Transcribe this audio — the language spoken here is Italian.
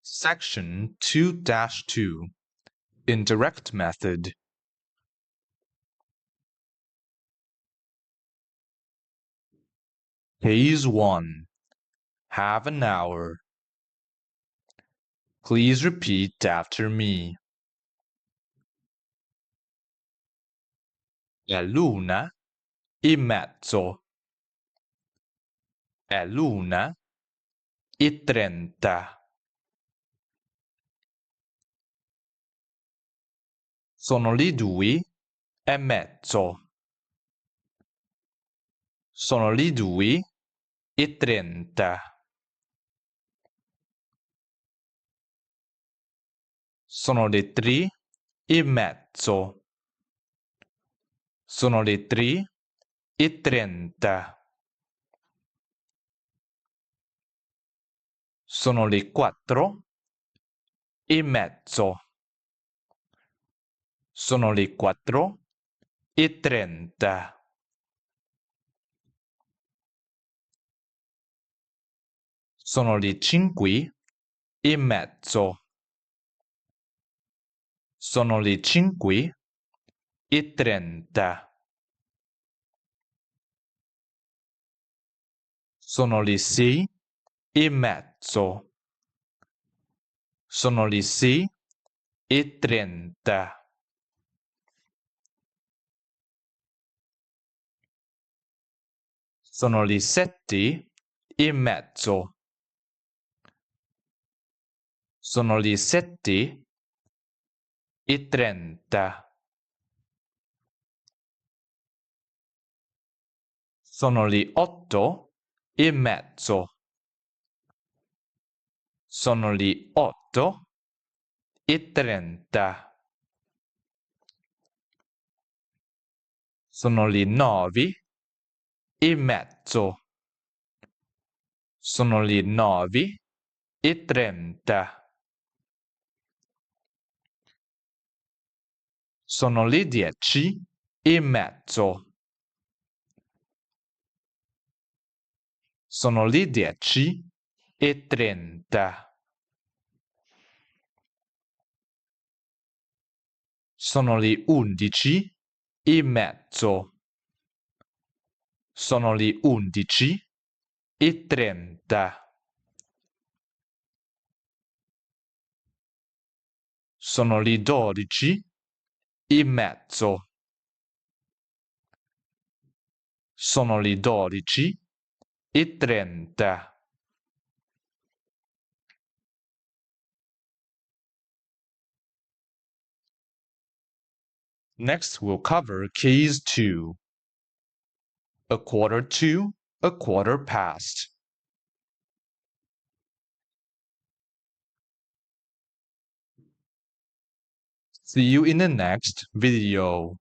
Section 2-2 Indirect Method. Case 1. Have an hour. Please repeat after me. È l'1:30. È l'1:30. Sono le 2:30. Sono le 2:30. Sono le 3:30. Sono le 3:30. Sono le 4:30. Sono le 4:30. Sono le 5:30. Sono le 5:30. Sono le 6:30. Sono le 6:30. Sono le 7:30. Sono le 7:30. Sono le 8:30. Sono le 8:30. Sono le 9:30. Sono le 9:30. Sono le 10:30. Sono le 10:30. Sono le 11:30. Sono le 11:30. Sono le 12:30. Sono le 12:30. Next, we'll cover case 2. 1/4 to, 1/4 past. See you in the next video.